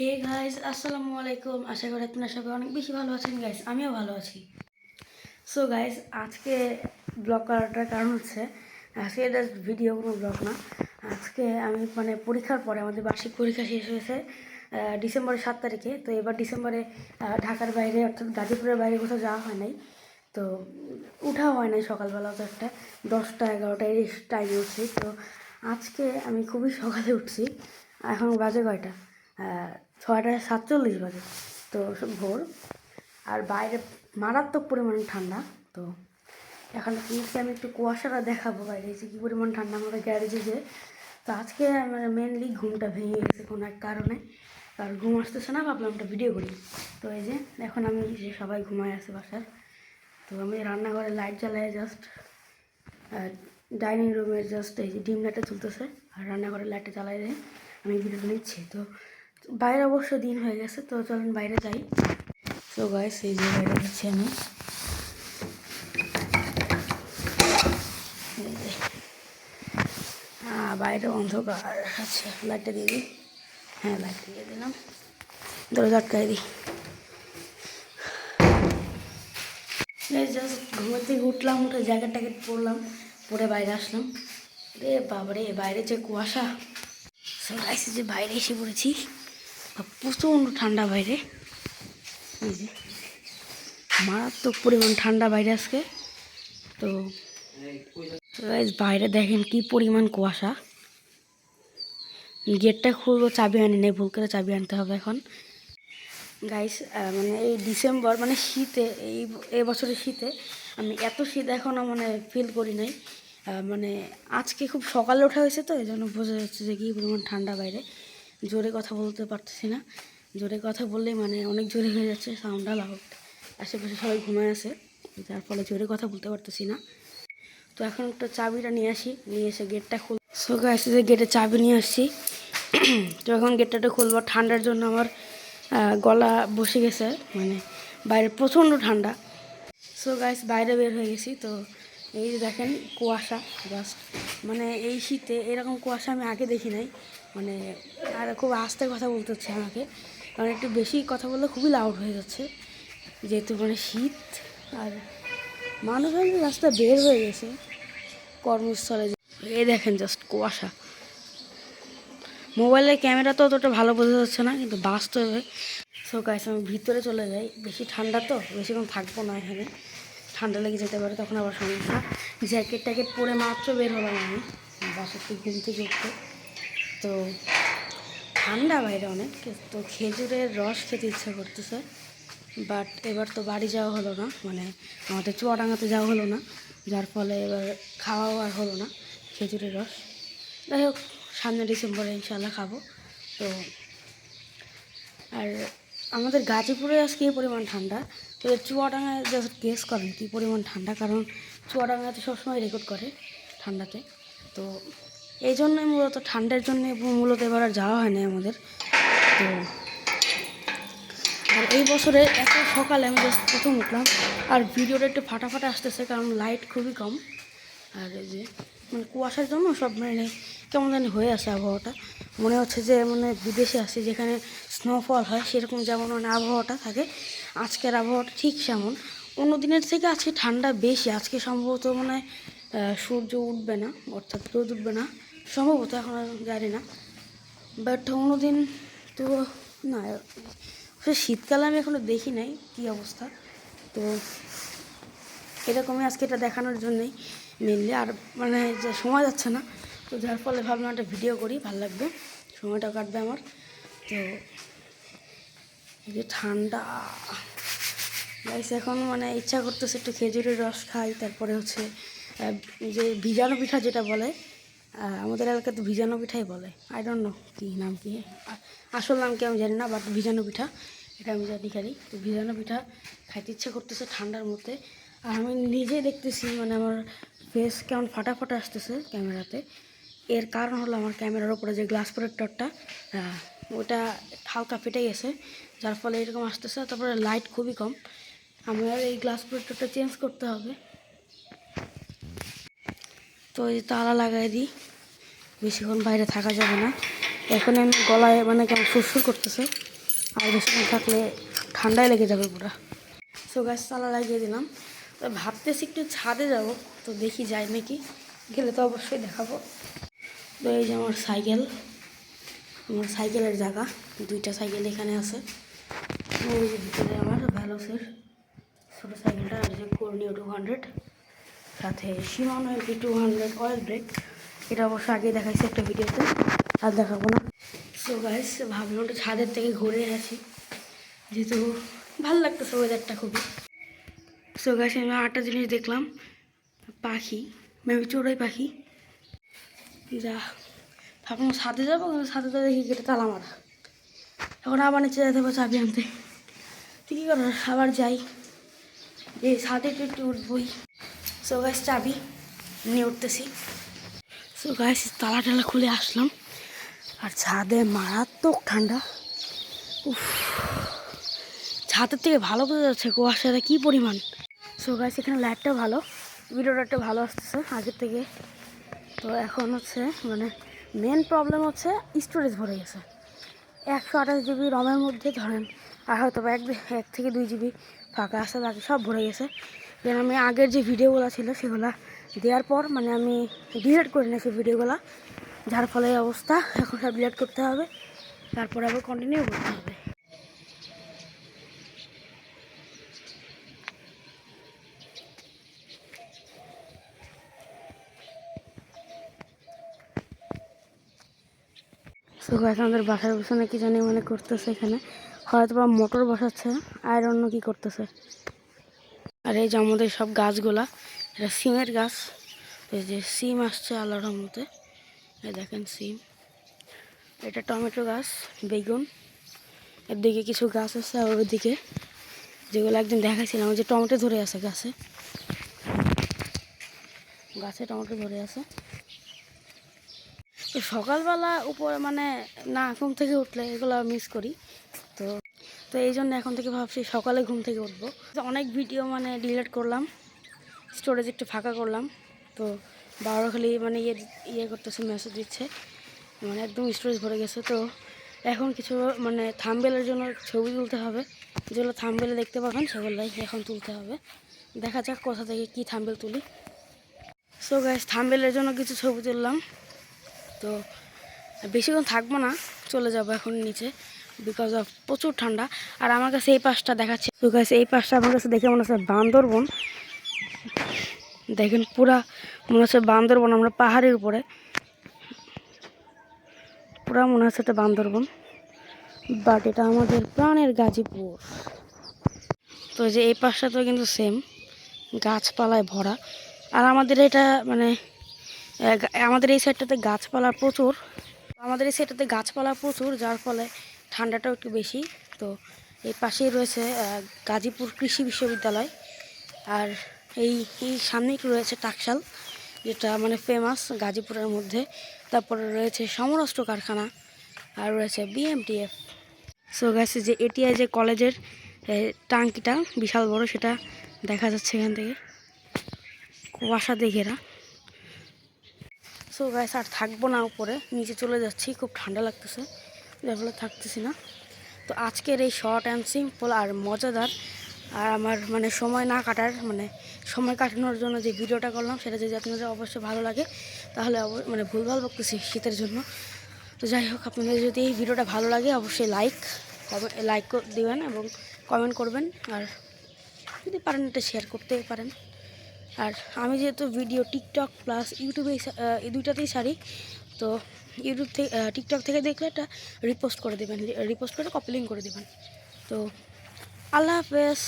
Hey guys, আসসালামু আলাইকুম। আশা করি আপনারা সবাই অনেক বেশি ভালো আছেন গাইস। আমিও ভালো আছি। সো গাইস, আজকে ব্লগ করাটার কারণ হচ্ছে আজকে এটা ভিডিও, কোনো ব্লগ না। আজকে আমি পরীক্ষার পরে আমাদের বার্ষিক পরীক্ষা শেষ হয়েছে ডিসেম্বরের 7 তারিখে। তো এবার ডিসেম্বরে ঢাকার বাইরে অর্থাৎ গাজীপুরের বাইরে কোথাও যাওয়া হয় নাই। তো উঠা হয় নাই সকালবেলা, তো একটা 10টা-11টা এই টাইমে উঠছি। তো আজকে আমি খুবই সকালে উঠছি। এখন বাজে কয়টা? 6টা 47 বাজে। তো ভোর, আর বাইরে মারাত্মক পরিমাণে ঠান্ডা। তো এখন আপনাকে আমি একটু কুয়াশাটা দেখাবো বাইরে যে কী পরিমাণ ঠান্ডা আমাদের গ্যারেজে যে। তো আজকে মেনলি ঘুমটা ভেঙে গেছে কোনো এক কারণে, আর ঘুম আসতেছে না, ভাবলাম একটা ভিডিও করি। তো এই যে এখন আমি যে সবাই ঘুমায় আছে বাসার। তো আমি রান্নাঘরে লাইট জ্বালাই জাস্ট, ডাইনিং রুমের জাস্ট এই যে ডিম লাইটটা চলতেছে, আর রান্নাঘরের লাইটটা জ্বালাই দিয়ে আমি ভিডিওটা নিচ্ছি। তো বাইরে অবশ্য দিন হয়ে গেছে, তো চলেন বাইরে যাই। তো গাইস, এই যে বাইরে যাচ্ছি আমি। বাইরে অন্ধকার আছে, লাইটটা দিয়ে দিই। হ্যাঁ, লাইট দিয়ে দিলাম, দরজা আটকাই দিই। জাস্ট ঘুমের থেকে উঠলাম, উঠে জ্যাকেট ট্যাকেট পরলাম, পরে বাইরে আসলাম। রে বাবারে, বাইরে যে কুয়াশা। সব গাইছে যে বাইরে এসে পড়েছি, প্রচণ্ড ঠান্ডা বাইরে। এই যে মারাত্মক পরিমাণ ঠান্ডা বাইরে আজকে। তো বাইরে দেখেন কি পরিমাণ কুয়াশা। গেটটা খুলবো, চাবি আনি নেই, ভুল করে চাবি আনতে হবে এখন। গাইস, এই ডিসেম্বর শীতে, এই বছরের শীতে আমি এত শীত এখনও ফিল করি নাই। আজকে খুব সকালে ওঠা হয়েছে, তো এই জন্য বোঝা যাচ্ছে যে কী পরিমাণ ঠান্ডা বাইরে। জোরে কথা বলতে পারতেছি না, জোরে কথা বললেই অনেক জোরে হয়ে যাচ্ছে সাউন্ডটা লাউড। আশেপাশে সবাই ঘুমায় আছে, যার ফলে জোরে কথা বলতে পারতেছি না। তো এখন একটা চাবিটা নিয়ে আসি, নিয়ে এসে গেটটা খুল। সো গাইস, যে গেটের চাবি নিয়ে আসছি। তো এখন গেটটা খুলবো। ঠান্ডার জন্য আমার গলা বসে গেছে, বাইরে প্রচণ্ড ঠান্ডা। সো গাইস, বাইরে বের হয়ে গেছি। তো এই যে দেখেন কুয়াশা, জাস্ট এই শীতে এরকম কুয়াশা আমি আগে দেখি নাই। আর খুব আস্তে কথা বলতে হচ্ছে আমাকে, কারণ একটু বেশি কথা বললে খুবই লাউড হয়ে যাচ্ছে, যেহেতু শীত। আর মানুষজন রাস্তা বের হয়ে গেছে কর্মস্থলে। এই দেখেন জাস্ট কুয়াশা। মোবাইলের ক্যামেরা তো অতটা ভালো বোঝা যাচ্ছে না, কিন্তু বাস্তবে। সো গাইস, আমি ভিতরে চলে যাই, বেশি ঠান্ডা তো বেশিক্ষণ থাকবো না এখানে, ঠান্ডা লেগে যেতে পারে, তখন আবার সমস্যা। জ্যাকেট ট্যাকেট পরে মাত্র বের হলাম আমি বাসার থেকে, ঘুম থেকে উঠতে। তো ঠান্ডা বাইরে অনেক। তো খেজুরের রস খেতে ইচ্ছা করতেছে, বাট এবার তো বাড়ি যাওয়া হলো না, আমাদের চুয়াডাঙ্গাতে যাওয়া হলো না, যার ফলে এবার খাওয়াও আর হলো না খেজুরের রস। যাই হোক, সামনে ডিসেম্বরে ইনশাল্লাহ খাবো। তো আর আমাদের গাজীপুরে আজকে এই পরিমাণ ঠান্ডা, তো চুয়াডাঙ্গায় জাস্ট গেস করেন কী পরিমাণ ঠান্ডা, কারণ চুয়াডাঙ্গাতে সবসময় রেকর্ড করে ঠান্ডাতে। তো এই জন্যই মূলত ঠান্ডার জন্য মূলত এবার আর যাওয়া হয় না আমাদের। তো আর এই বছরে এত সকালে আমি জাস্ট প্রথম উঠলাম, আর ভিডিওটা একটু ফাটাফাটা আসতেছে কারণ লাইট খুবই কম। আর এই যে কুয়াশার জন্য সব কেমন জানি হয়ে আছে আবহাওয়াটা, মনে হচ্ছে যে বিদেশে আছি, যেখানে স্নোফল হয় সেরকম যেমন আবহাওয়াটা থাকে। আজকের আবহাওয়াটা ঠিক সেমন, অন্য দিনের থেকে আজকে ঠান্ডা বেশি। আজকে সম্ভবত সূর্য উঠবে না, অর্থাৎ রোদ উঠবে না সম্ভবত, এখন আর জানি না। বাট অন্যদিন তো না, শীতকালে আমি এখনও দেখি নাই কী অবস্থা। তো এরকমই আজকে এটা দেখানোর জন্যই মেনলি। আর যে সময় যাচ্ছে না, তো যার ফলে ভাবলাম একটা ভিডিও করি, ভালো লাগবে, সময়টা কাটবে আমার। তো এই যে ঠান্ডা গাইস, এখন ইচ্ছা করতেছে একটু খেজুরের রস খাই। তারপরে হচ্ছে যে ভিজানো পিঠা যেটা বলে, আমাদের এলাকাতে ভিজানো পিঠাই বলে, আই ডোন্ট নো কী নাম, কি আসল নাম কি আমি জানি না, বাট ভিজানো পিঠা এটা আমি জানি খালি। তো ভিজানো পিঠা খাইতে ইচ্ছা করতেছে ঠান্ডার মধ্যে। আর আমি নিজেই দেখতেছি আমার ফেস কেমন ফাটা ফাটা আসতেছে ক্যামেরাতে। এর কারণ হলো আমার ক্যামেরার ওপরে যে গ্লাস প্রোটেক্টরটা, ওটা হালকা ফেটে গেছে, যার ফলে এরকম আসতেছে। তারপরে লাইট খুবই কম, আমার এই গ্লাস প্রোটেক্টরটা চেঞ্জ করতে হবে। তো এই তালা লাগাই দিই, বেশিক্ষণ বাইরে থাকা যাবে না। এখন আমি গলায় মানে কেমন সুরসুর করতেছে, আর বেশিক্ষণ থাকলে ঠান্ডায় লেগে যাবে পুরা। সো গাছ তালা লাগিয়ে দিলাম। তো ভাবতেছি একটু ছাদে যাব, তো দেখি যাই নাকি, গেলে তো অবশ্যই দেখাবো। তো এই যে আমার সাইকেল, আমার সাইকেলের জায়গা, 2টা সাইকেল এখানে আছে। ওই যে ভিতরে আমার ভ্যালোসের ছোটো সাইকেলটা, আর যে কর্নিও 200, সাথে শিমানো এমটি 200 অয়েল ব্রেক। এটা অবশ্য আগে দেখাইছি একটা ভিডিওতে, আর দেখাবো না। সো গাইস ভাবলাম একটু ছাদের থেকে ঘুরে আসি, যেহেতু ভালো লাগতেছে ওয়েদারটা খুবই। সো গাইস আমি আরেকটা জিনিস দেখলাম, পাখি, মেবি চড়াই পাখি। যা ভাবলাম ছাদে যাবো, কিন্তু ছাদে তো দেখি গেটে তালা মারা। এখন আবার নিচে যেতে হবে চাবি আনতে, তো কী করার, আবার যাই, যে ছাদে একটু উঠবই। সো গাইস চাবি নিয়ে উঠতেছি। সো গাইস তালা টালা খুলে আসলাম, আর ছাদে মারাত্মক ঠান্ডা। উফ, ছাদের থেকে ভালো বোঝা যাচ্ছে কুয়াশাটা কী পরিমাণ। সো গাইস এখানে লাইটটা ভালো, ভিডিওটা একটু ভালো আসতেছে আগের থেকে। তো এখন হচ্ছে মানে মেন প্রবলেম হচ্ছে স্টোরেজ ভরে গেছে। 128 জিবি রমের মধ্যে ধরেন, আর হয়তো 1 থেকে 2 জিবি ফাঁকা আছে, বাকি সব ভরে গেছে। যেন আমি আগের যে ভিডিওগুলো ছিল সেগুলো দেওয়ার পর মানে আমি ডিলিট করে নিয়েছি ভিডিওগুলো, যার ফলে এই অবস্থা। এখন সব ডিলিট করতে হবে, তারপর আবার কন্টিনিউ করতে হবে। সো গাইস আমাদের বাসার পিছনে কি জানি মানে করতেছে, এখানে হয়তো বা মোটর বসাচ্ছে, আর অন্য কি করতেছে। আর এই যে আমাদের সব গাছগুলা, এটা সিমের গাছ। এই যে সিম আসছে আল্লাহর রহমতে, এই দেখেন সিম। এটা টমেটো গাছ, বেগুন, এর দিকে কিছু গাছ আছে, আর ওর দিকে যেগুলো একদিন দেখাইছিলাম ওই যে টমেটো ধরে আছে গাছে, গাছে টমেটো ধরে আছে। তো সকালবেলা উপরে মানে না ঘুম থেকে উঠলে এগুলো মিস করি। তো তো এই জন্য এখন থেকে ভাবছি সকালে ঘুম থেকে উঠবো। তো অনেক ভিডিও মানে ডিলিট করলাম, স্টোরেজ একটু ফাঁকা করলাম। তো বারো খালি মানে ইয়ে করতেছে, মেসেজ দিচ্ছে, মানে একদম স্টোরেজ ভরে গেছে। তো এখন কিছু মানে থাম্বনেলের জন্য ছবি তুলতে হবে, যেগুলো থাম্বনেলে দেখতে পাবেন সেগুলোই এখন তুলতে হবে। দেখা যাক কোথা থেকে কী থাম্বনেল তুলি। সো গাইস থাম্বনেলের জন্য কিছু ছবি তুললাম। তো বেশিক্ষণ থাকবো না, চলে যাবো এখন নিচে, বিকজ অফ প্রচুর ঠান্ডা। আর আমার কাছে এই পাশটা দেখাচ্ছে। তো গাইস এই পাশটা আমার কাছে দেখে মনে হচ্ছে বান্দরবন, দেখেন পুরা মনে হচ্ছে বান্দরবন, আমরা পাহাড়ের উপরে, পুরা মনে হচ্ছে এটা বান্দরবন, বাট এটা আমাদের প্রাণের গাজীপুর। তো যে এই পাশটা তো কিন্তু সেম গাছপালায় ভরা। আর আমাদের এটা মানে আমাদের এই সাইডটাতে গাছপালা প্রচুর, যার ফলে ঠান্ডাটাও একটু বেশি। তো এই পাশেই রয়েছে গাজীপুর কৃষি বিশ্ববিদ্যালয়, আর এই সামনে একটু রয়েছে টাকশাল, যেটা মানে ফেমাস গাজীপুরের মধ্যে। তারপরে রয়েছে সমরাষ্ট্র কারখানা, আর রয়েছে বিএমটিএফ। সো গাইস যে এটিআই যে কলেজের টাঙ্কিটা বিশাল বড়, সেটা দেখা যাচ্ছে এখান থেকে, কুয়াশা ঘেরা। সো গাইস আর থাকবো না, উপরে নিচে চলে যাচ্ছি, খুব ঠান্ডা লাগতেছে, যার ফলে থাকতেছি না। তো আজকের এই শর্ট অ্যান্ড সিম্পল আর মজাদার, আর আমার মানে সময় না কাটার মানে সময় কাটানোর জন্য যে ভিডিওটা করলাম, সেটা যদি আপনাদের অবশ্যই ভালো লাগে, তাহলে মানে ভুলভাল বকতেছি শীতের জন্য। তো যাই হোক, আপনাদের যদি এই ভিডিওটা ভালো লাগে অবশ্যই লাইক দিবেন এবং কমেন্ট করবেন, আর যদি পারেন এটা শেয়ার করতে পারেন। আর আমি যেহেতু ভিডিও টিকটক প্লাস ইউটিউবে এই দুইটাতেই ছাড়ি, তো ইউটিউব থেকে টিকটক থেকে দেখলে এটা রিপোস্ট করে দেবেন, রিপোস্ট করে কপি লিঙ্ক করে দেবেন। তো আল্লাহ হাফেজ।